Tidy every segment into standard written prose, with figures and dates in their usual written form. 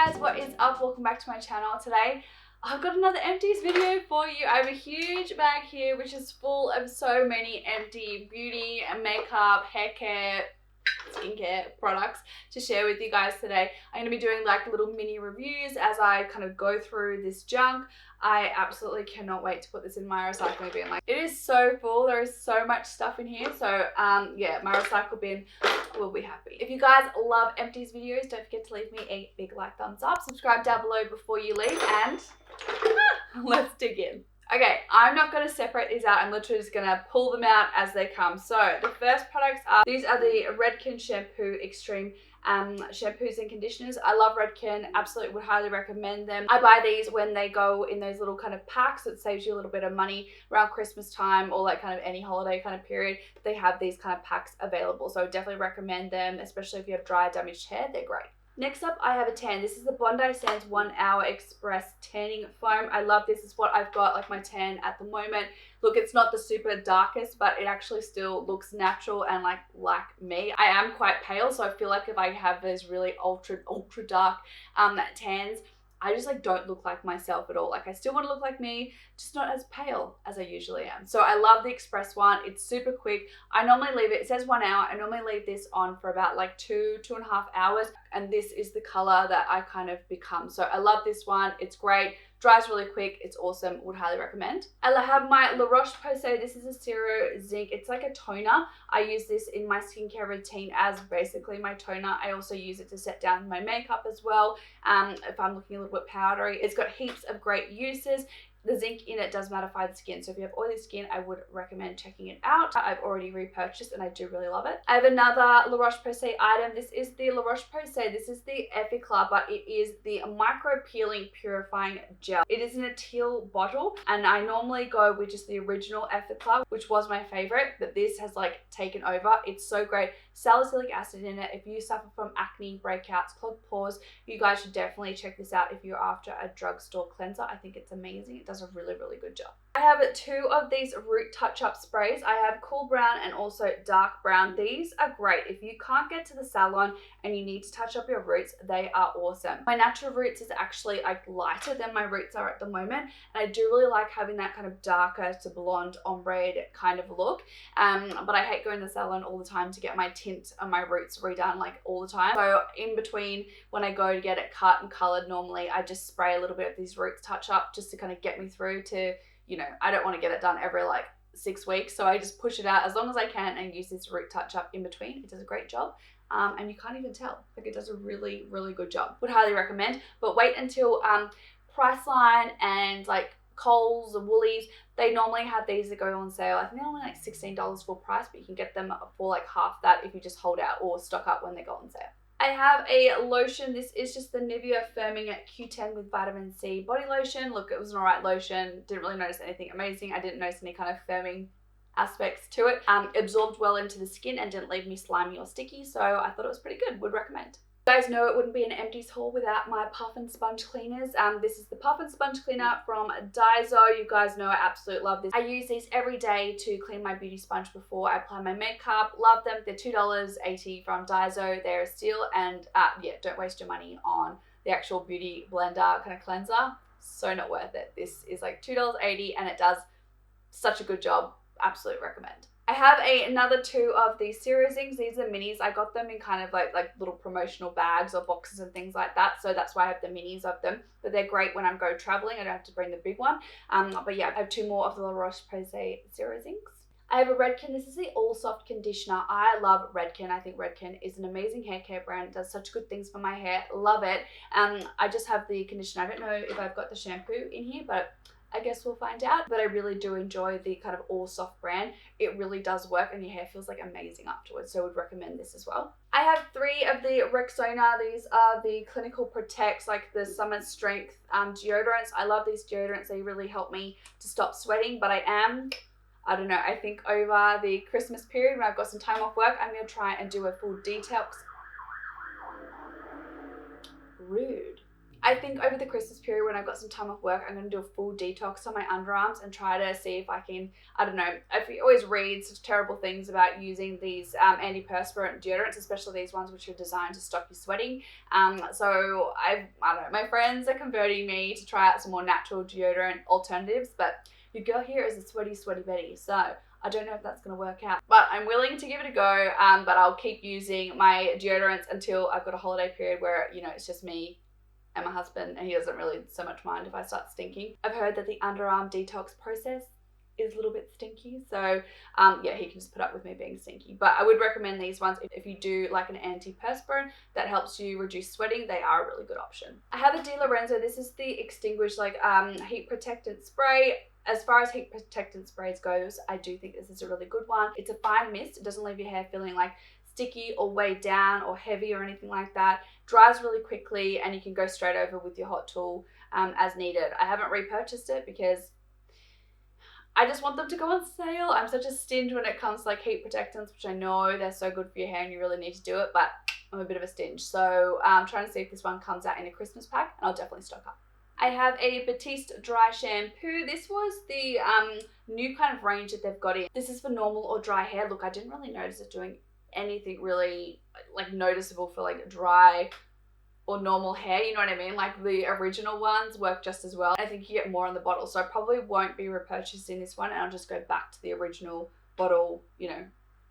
guys, what is up? Welcome back to my channel. Today I've got another Empties video for you. I have a huge bag here which is full of so many empty beauty and makeup, hair care, skincare products to share with you guys today. I'm going to be doing like little mini reviews as I kind of go through this junk. I absolutely cannot wait to put this in my recycling bin. Like, it is so full. There is so much stuff in here. So yeah, my recycle bin will be happy. If you guys love Empties videos, don't forget to leave me a big like, thumbs up, subscribe down below before you leave, and let's dig in. Okay, I'm not going to separate these out. I'm literally just going to pull them out as they come. So the first products are, these are the Redken Shampoo Extreme shampoos and conditioners. I love Redken, absolutely would highly recommend them. I buy these when they go in those little kind of packs. It saves you a little bit of money around Christmas time or like kind of any holiday kind of period. They have these kind of packs available. So I would definitely recommend them, especially if you have dry, damaged hair. They're great. Next up, I have a tan. This is the Bondi Sands 1 Hour Express Tanning Foam. I love this. It's what I've got, like my tan at the moment. Look, it's not the super darkest, but it actually still looks natural and like me. I am quite pale, so I feel like if I have those really ultra dark tans, I just like don't look like myself at all. Like I still want to look like me, just not as pale as I usually am. So I love the Express one. It's super quick. I normally leave it says 1 hour. I normally leave this on for about like 2.5 hours. And this is the color that I kind of become. So I love this one. It's great. Dries really quick. It's awesome. Would highly recommend. I have my Roche Posay. This is a Serozinc. It's like a toner. I use this in my skincare routine as basically my toner. I also use it to set down my makeup as well. If I'm looking a little bit powdery. It's got heaps of great uses. The zinc in it does mattify the skin, so if you have oily skin, I would recommend checking it out. I've already repurchased and I do really love it. I have another La Roche-Posay item. This is the La Roche-Posay. This is the Effaclar, but it is the Micro Peeling Purifying Gel. It is in a teal bottle, and I normally go with just the original Effaclar, which was my favorite, but this has like taken over. It's so great. Salicylic acid in it. If you suffer from acne, breakouts, clogged pores, you guys should definitely check this out if you're after a drugstore cleanser. I think it's amazing. It does a really good job. I have 2 of these root touch-up sprays. I have cool brown and also dark brown. These are great. If you can't get to the salon and you need to touch up your roots, they are awesome. My natural roots is actually like lighter than my roots are at the moment, and I do really like having that kind of darker to blonde ombre kind of look. But I hate going to the salon all the time to get my tint on my roots redone like all the time. So in between when I go to get it cut and colored, normally I just spray a little bit of these roots touch up just to kind of get me through to, you know, I don't want to get it done every like 6 weeks, so I just push it out as long as I can and use this root touch up in between. It does a great job. And you can't even tell. Like, it does a really good job. Would highly recommend. But wait until Priceline and like Kohl's and Woolies, they normally have these that go on sale. I think they're only like $16 full price, but you can get them for like half that if you just hold out or stock up when they go on sale. I have a lotion. This is just the Nivea Firming at Q10 with vitamin C body lotion. Look, it was an alright lotion. Didn't really notice anything amazing. I didn't notice any kind of firming aspects to it. Absorbed well into the skin and didn't leave me slimy or sticky, so I thought it was pretty good. Would recommend. You guys know it wouldn't be an Empties haul without my puff and sponge cleaners. This is the puff and sponge cleaner from Daiso. You guys know I absolutely love this. I use these every day to clean my beauty sponge before I apply my makeup. Love them. They're $2.80 from Daiso. They're a steal, and yeah, don't waste your money on the actual beauty blender kind of cleanser. So not worth it. This is like $2.80 and it does such a good job. Absolutely recommend. I have another 2 of these Serozincs. These are minis. I got them in kind of like little promotional bags or boxes and things like that. So that's why I have the minis of them. But they're great when I'm go traveling. I don't have to bring the big one. But yeah, I have 2 more of the La Roche Posay Serozincs. I have a Redken. This is the All Soft Conditioner. I love Redken. I think Redken is an amazing hair care brand. It does such good things for my hair. Love it. I just have the conditioner. I don't know if I've got the shampoo in here, but I guess we'll find out. But I really do enjoy the kind of All Soft brand. It really does work and your hair feels like amazing afterwards. So I would recommend this as well. I have 3 of the Rexona. These are the Clinical Protects, like the Summer Strength deodorants. I love these deodorants. They really help me to stop sweating. But I don't know, I think over the Christmas period when I've got some time off work, I'm going to try and do a full detox. Rude. I think over the Christmas period when I've got some time off work, I'm going to do a full detox on my underarms and try to see if I can, I don't know, I always read such terrible things about using these antiperspirant deodorants, especially these ones which are designed to stop you sweating. So I don't know, my friends are converting me to try out some more natural deodorant alternatives, but your girl here is a sweaty Betty, so I don't know if that's going to work out. But I'm willing to give it a go, but I'll keep using my deodorants until I've got a holiday period where, you know, it's just me and my husband, and he doesn't really so much mind if I start stinking. I've heard that the underarm detox process is a little bit stinky, so yeah, he can just put up with me being stinky. But I would recommend these ones if you do like an antiperspirant that helps you reduce sweating. They are a really good option. I have a Lorenzo. This is the Extinguish like heat protectant spray. As far as heat protectant sprays goes, I do think this is a really good one. It's a fine mist. It doesn't leave your hair feeling like sticky or weighed down or heavy or anything like that. Dries really quickly, and you can go straight over with your hot tool as needed. I haven't repurchased it because I just want them to go on sale. I'm such a stinge when it comes to like heat protectants, which I know they're so good for your hair and you really need to do it, but I'm a bit of a stinge. So I'm trying to see if this one comes out in a Christmas pack, and I'll definitely stock up. I have a Batiste dry shampoo. This was the new kind of range that they've got in. This is for normal or dry hair. Look, I didn't really notice it doing anything really like noticeable for like dry or normal hair, you know what I mean? Like the original ones work just as well. I think you get more in the bottle, so I probably won't be repurchasing this one, and I'll just go back to the original bottle, you know,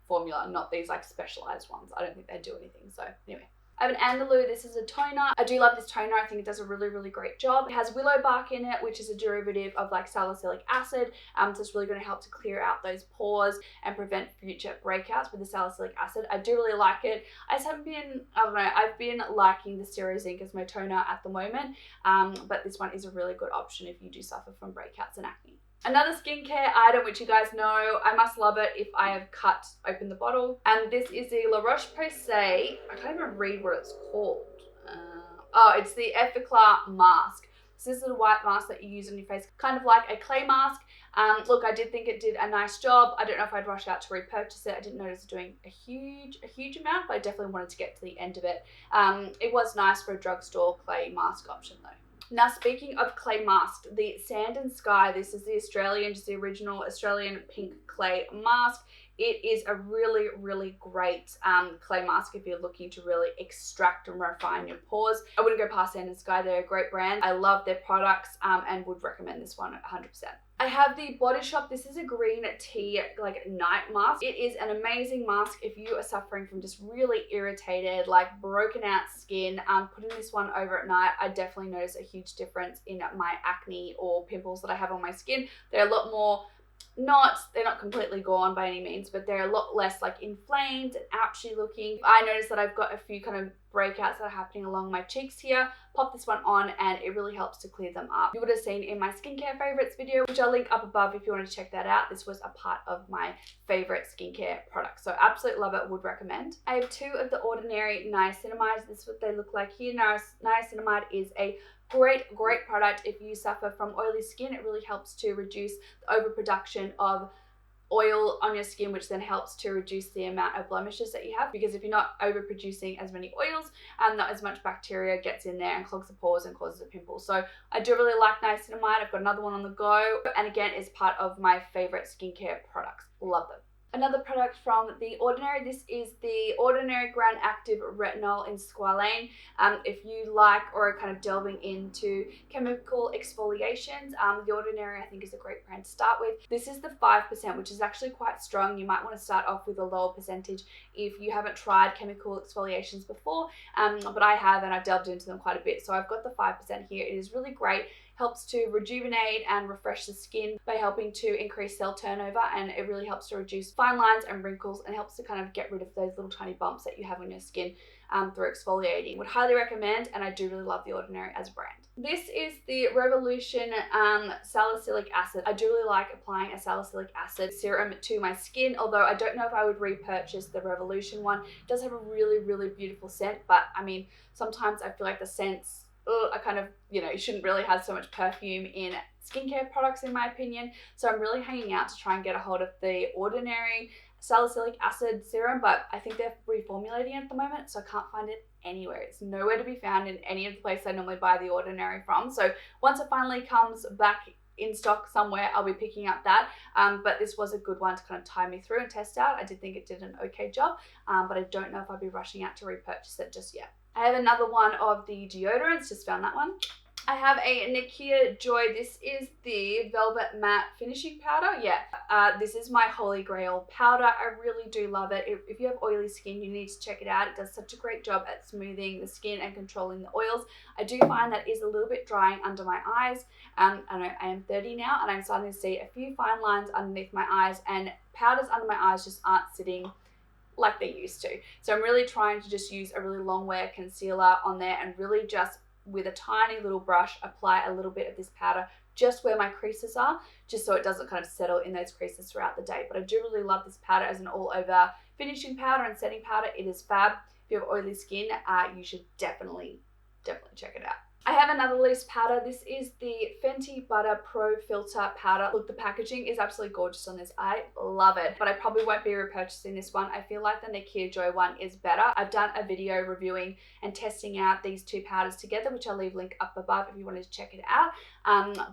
formula, not these like specialized ones. I don't think they do anything. So anyway, I have an Andalou. This is a toner. I do love this toner. I think it does a really great job. It has willow bark in it, which is a derivative of like salicylic acid. So it's really going to help to clear out those pores and prevent future breakouts with the salicylic acid. I do really like it. I just haven't been, I don't know, I've been liking the Serozinc as my toner at the moment. But this one is a really good option if you do suffer from breakouts and acne. Another skincare item, which you guys know, I must love it if I have cut open the bottle. And this is the Roche Posay. I can't even read what it's called. It's the Effaclar mask. So this is a white mask that you use on your face, kind of like a clay mask. Look, I did think it did a nice job. I don't know if I'd rush out to repurchase it. I didn't notice it doing a huge amount, but I definitely wanted to get to the end of it. It was nice for a drugstore clay mask option though. Now, speaking of clay mask, the Sand and Sky, this is the Australian, just the original Australian pink clay mask. It is a really great clay mask if you're looking to really extract and refine your pores. I wouldn't go past Sand and Sky. They're a great brand. I love their products and would recommend this one 100%. I have the Body Shop. This is a green tea like night mask. It is an amazing mask if you are suffering from just really irritated, like broken out skin. Putting this one over at night, I definitely notice a huge difference in my acne or pimples that I have on my skin. They're a lot more, they're not completely gone by any means, but they're a lot less like inflamed and ouchy looking. I noticed that I've got a few kind of breakouts that are happening along my cheeks here. Pop this one on and it really helps to clear them up. You would have seen in my skincare favorites video, which I'll link up above if you want to check that out. This was a part of my favorite skincare products. So absolutely love it, would recommend. I have two of the Ordinary Niacinamides. This is what they look like here. Niacinamide is a great product if you suffer from oily skin. It really helps to reduce the overproduction of oil on your skin, which then helps to reduce the amount of blemishes that you have, because if you're not overproducing as many oils, not as much bacteria gets in there and clogs the pores and causes a pimple. So I do really like niacinamide. I've got another one on the go, and again, it's part of my favorite skincare products. Love them. Another product from The Ordinary, this is the Ordinary Ground Active Retinol in Squalane. If you like or are kind of delving into chemical exfoliations, The Ordinary I think is a great brand to start with. This is the 5%, which is actually quite strong. You might want to start off with a lower percentage if you haven't tried chemical exfoliations before, but I have, and I've delved into them quite a bit. So I've got the 5% here. It is really great. Helps to rejuvenate and refresh the skin by helping to increase cell turnover, and it really helps to reduce fine lines and wrinkles and helps to kind of get rid of those little tiny bumps that you have on your skin through exfoliating. Would highly recommend, and I do really love The Ordinary as a brand. This is the Revolution salicylic acid. I do really like applying a salicylic acid serum to my skin, although I don't know if I would repurchase the Revolution one. It does have a really beautiful scent, but I mean, sometimes I feel like the scents, I kind of, you shouldn't really have so much perfume in skincare products in my opinion. So I'm really hanging out to try and get a hold of the Ordinary salicylic acid serum, but I think they're reformulating it at the moment, so I can't find it anywhere. It's nowhere to be found in any of the places I normally buy The Ordinary from. So once it finally comes back in stock somewhere, I'll be picking up that. But this was a good one to kind of tie me through and test out. I did think it did an okay job, but I don't know if I'll be rushing out to repurchase it just yet. I have another one of the deodorants, just found that one. I have a Nikia Joy. This is the Velvet Matte Finishing Powder. Yeah, this is my holy grail powder. I really do love it. If you have oily skin, you need to check it out. It does such a great job at smoothing the skin and controlling the oils. I do find that is a little bit drying under my eyes. I know I am 30 now, and I'm starting to see a few fine lines underneath my eyes, and powders under my eyes just aren't sitting like they used to. So I'm really trying to just use a really long wear concealer on there and really just with a tiny little brush apply a little bit of this powder just where my creases are, just so it doesn't kind of settle in those creases throughout the day. But I do really love this powder as an all over finishing powder and setting powder. It is fab. If you have oily skin, you should definitely check it out. I have another loose powder. This is the Fenty Butter Pro Filter Powder. Look, the packaging is absolutely gorgeous on this. I love it, but I probably won't be repurchasing this one. I feel like the Nikia Joy one is better. I've done a video reviewing and testing out these two powders together, which I'll leave link up above if you wanted to check it out.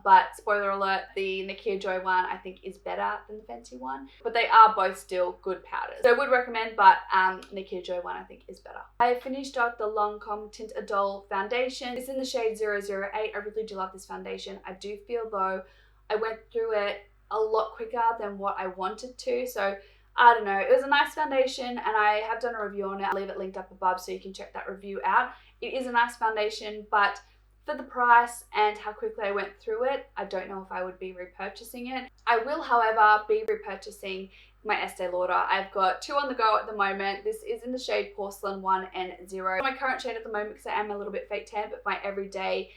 But spoiler alert, the Nikia Joy one I think is better than the Fenty one, but they are both still good powders. So I would recommend, but Nikia Joy one I think is better. I finished up the Lancome Tint Idole foundation. It's in the shade 008. I really do love this foundation. I do feel though I went through it a lot quicker than what I wanted to, so I don't know. It was a nice foundation, and I have done a review on it. I'll leave it linked up above so you can check that review out. It is a nice foundation, but for the price and how quickly I went through it, I don't know if I would be repurchasing it. I will, however, be repurchasing my Estee Lauder. I've got two on the go at the moment. This is in the shade Porcelain 1 and 0. My current shade at the moment, because I am a little bit fake tan, but my everyday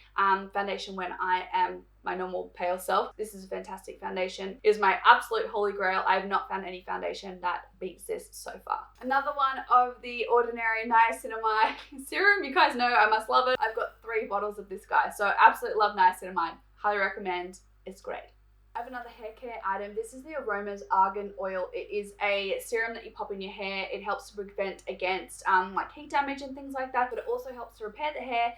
foundation when I am my normal pale self. This is a fantastic foundation. It is my absolute holy grail. I have not found any foundation that beats this so far. Another one of the Ordinary Niacinamide serum. You guys know I must love it. I've got 3 bottles of this guy, so I absolutely love niacinamide. Highly recommend. It's great. I have another hair care item. This is the Aromas Argan Oil. It is a serum that you pop in your hair. It helps to prevent against like heat damage and things like that, but it also helps to repair the hair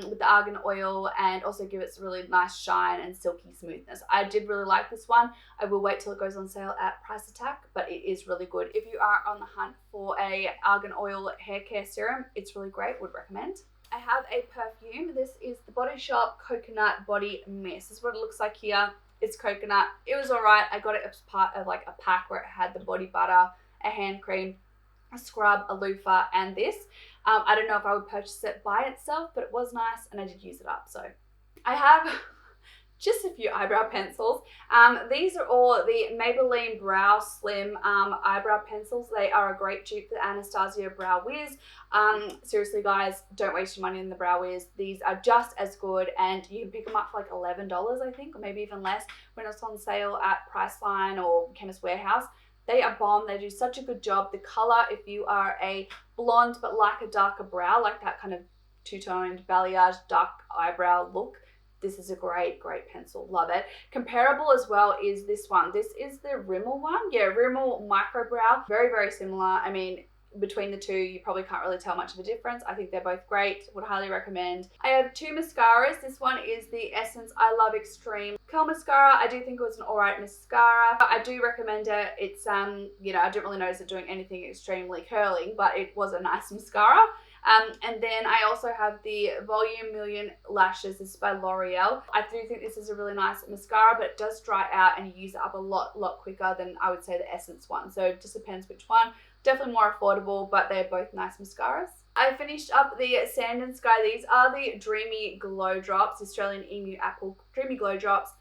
with the argan oil and also give it a really nice shine and silky smoothness. I did really like this one. I will wait till it goes on sale at Price Attack, but it is really good. If you are on the hunt for a argan oil hair care serum, it's really great. Would recommend. I have a perfume. This is the Body Shop Coconut Body Mist. This is what it looks like here. It's coconut. It was alright. I got it as part of like a pack where it had the body butter, a hand cream, a scrub, a loofah, and this. I don't know if I would purchase it by itself, but it was nice and I did use it up. So I have just a few eyebrow pencils. These are all the Maybelline Brow Slim eyebrow pencils. They are a great dupe for the Anastasia Brow Wiz. Seriously guys, don't waste your money on the Brow Wiz. These are just as good, and you can pick them up for like $11 I think, or maybe even less when it's on sale at Priceline or Chemist Warehouse. They are bomb. They do such a good job. The color, if you are a blonde but like a darker brow, like that kind of two-toned balayage dark eyebrow look, this is a great pencil. Love it. Comparable as well is this one. This is the Rimmel one. Yeah, Rimmel Micro Brow. Very similar. I mean, between the two, you probably can't really tell much of a difference. I think they're both great. Would highly recommend. I have 2 mascaras. This one is the Essence I Love Extreme Curl Mascara. I do think it was an alright mascara. I do recommend it. It's, you know, I didn't really notice it doing anything extremely curling, but it was a nice mascara. And then I also have the Volume Million Lashes. This is by L'Oreal. I do think this is a really nice mascara, but it does dry out and you use it up a lot quicker than I would say the Essence one. So it just depends which one. Definitely more affordable, but they're both nice mascaras. I finished up the Sand and Sky. These are the Dreamy Glow Drops, Australian Emu Apple Dreamy Glow Drops.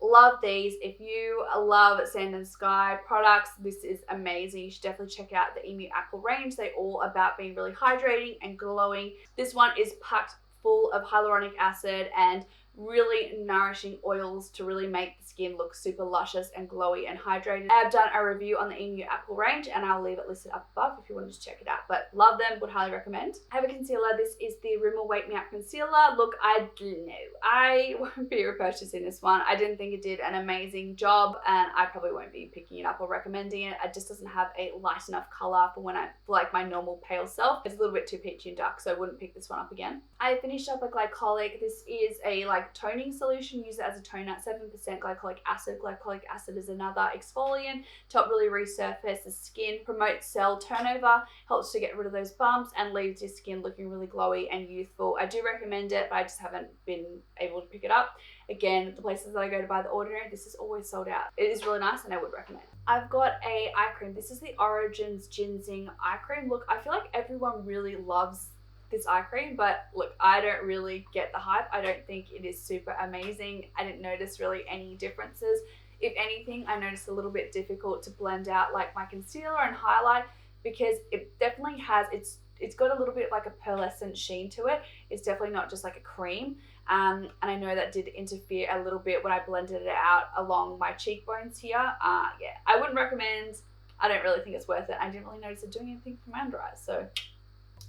Love these. If you love Sand and Sky products, this is amazing. You should definitely check out the Emu Apple range. They're all about being really hydrating and glowing. This one is packed full of hyaluronic acid and really nourishing oils to really make the skin look super luscious and glowy and hydrated. I have done a review on the Emu Apple range and I'll leave it listed up above if you want to just check it out, but love them, would highly recommend. I have a concealer. This is the Rimmel Wake Me Up Concealer. Look, I don't know, I won't be repurchasing this one. I didn't think it did an amazing job and I probably won't be picking it up or recommending it. It just doesn't have a light enough color for when for like my normal pale self. It's a little bit too peachy and dark, so I wouldn't pick this one up again. I finished up a Glycolic. This is a like toning solution. Use it as a toner. 7% glycolic acid. Glycolic acid is another exfoliant to help really resurface the skin, promote cell turnover, helps to get rid of those bumps and leaves your skin looking really glowy and youthful. I do recommend it, but I just haven't been able to pick it up. Again, the places that I go to buy The Ordinary, this is always sold out. It is really nice and I would recommend. I've got a eye cream. This is the Origins Ginseng eye cream. Look, I feel like everyone really loves this eye cream, but look, I don't really get the hype. I don't think it is super amazing. I didn't notice really any differences. If anything, I noticed a little bit difficult to blend out like my concealer and highlight because it definitely has, it's got a little bit like a pearlescent sheen to it. It's definitely not just like a cream. And I know that did interfere a little bit when I blended it out along my cheekbones here. Yeah, I wouldn't recommend. I don't really think it's worth it. I didn't really notice it doing anything for my under eyes, so.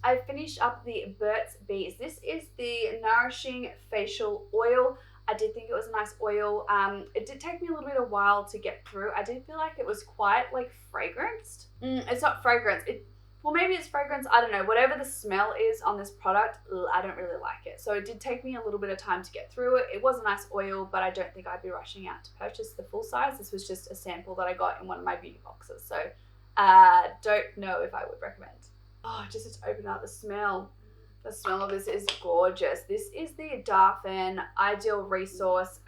I finished up the Burt's Bees. This is the Nourishing Facial Oil. I did think it was a nice oil. It did take me a little bit of a while to get through. I did feel like it was quite like fragranced. It's not fragrance. Well, maybe it's fragrance. I don't know. Whatever the smell is on this product, I don't really like it. So it did take me a little bit of time to get through it. It was a nice oil, but I don't think I'd be rushing out to purchase the full size. This was just a sample that I got in one of my beauty boxes. So don't know if I would recommend. Oh, just to open up the smell. The smell of this is gorgeous. This is the Darphin Ideal Resource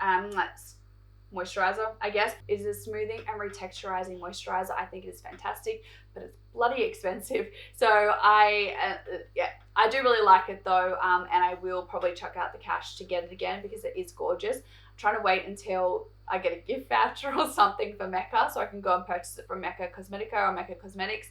moisturizer, I guess. It is a smoothing and retexturizing moisturizer. I think it is fantastic, but it's bloody expensive. So I do really like it though, and I will probably chuck out the cash to get it again because it is gorgeous. I'm trying to wait until I get a gift voucher or something for Mecca so I can go and purchase it from Mecca Cosmetica or Mecca Cosmetics.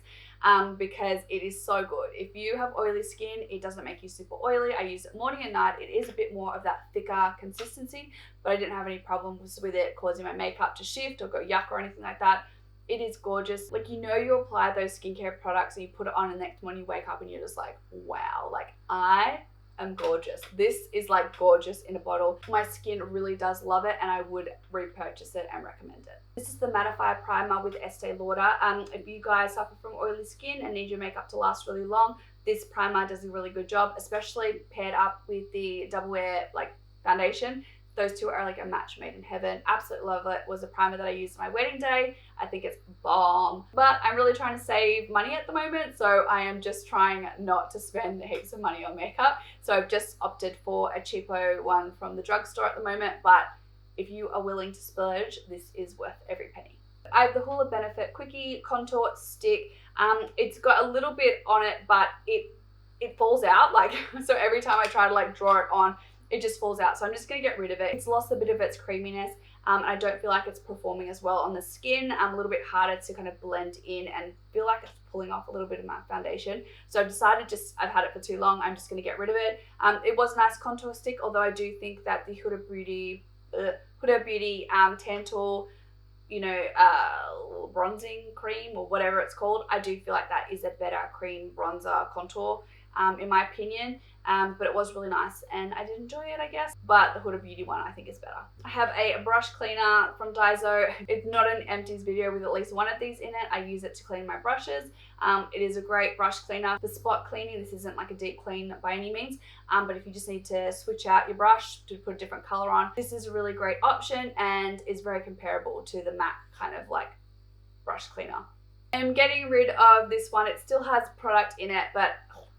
Because it is so good. If you have oily skin, it doesn't make you super oily. I use it morning and night. It is a bit more of that thicker consistency, but I didn't have any problems with it causing my makeup to shift or go yuck or anything like that. It is gorgeous. Like, you know, you apply those skincare products and you put it on and the next morning you wake up and you're just like, wow, like I am gorgeous. This is like gorgeous in a bottle. My skin really does love it and I would repurchase it and recommend it. This is the Mattify Primer with Estee Lauder. If you guys suffer from oily skin and need your makeup to last really long, this primer does a really good job, especially paired up with the Double Wear like foundation. Those two are like a match made in heaven. Absolutely love it. It was a primer that I used on my wedding day. I think it's bomb. But I'm really trying to save money at the moment, so I am just trying not to spend heaps of money on makeup. So I've just opted for a cheapo one from the drugstore at the moment, but if you are willing to splurge, this is worth every penny. I have the Hoola Benefit Quickie Contour Stick. It's got a little bit on it, but it falls out. Like, so every time I try to like draw it on, it just falls out. So I'm just going to get rid of it. It's lost a bit of its creaminess. I don't feel like it's performing as well on the skin. A little bit harder to kind of blend in and feel like it's pulling off a little bit of my foundation. So I've decided I've had it for too long. I'm just going to get rid of it. It was a nice contour stick, although I do think that the Huda Beauty Tantal, bronzing cream or whatever it's called, I do feel like that is a better cream bronzer contour in my opinion. But it was really nice and I did enjoy it, I guess. But the Huda Beauty one I think is better. I have a brush cleaner from Daiso. It's not an Empties video with at least one of these in it. I use it to clean my brushes. It is a great brush cleaner for spot cleaning. This isn't like a deep clean by any means, but if you just need to switch out your brush to put a different color on, this is a really great option and is very comparable to the MAC kind of like brush cleaner. I'm getting rid of this one. It still has product in it, but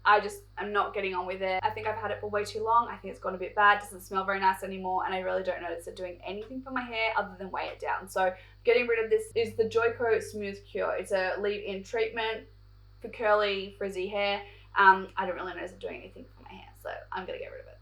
I'm not getting on with it. I think I've had it for way too long. I think it's gone a bit bad. It doesn't smell very nice anymore and I really don't notice it doing anything for my hair other than weigh it down. So getting rid of this is the Joico Smooth Cure. It's a leave-in treatment for curly, frizzy hair. I don't really notice it doing anything for my hair, so I'm gonna get rid of it.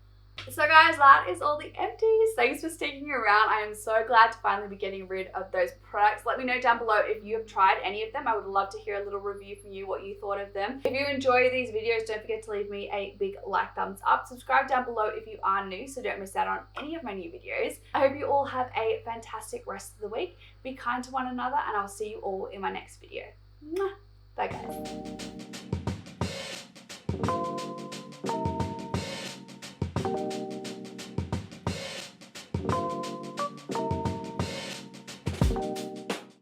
So guys, that is all the empties. Thanks for sticking around. I am so glad to finally be getting rid of those products. Let me know down below if you have tried any of them. I would love to hear a little review from you, what you thought of them. If you enjoy these videos, don't forget to leave me a big like, thumbs up. Subscribe down below if you are new so don't miss out on any of my new videos. I hope you all have a fantastic rest of the week. Be kind to one another and I'll see you all in my next video. Mwah. Bye guys.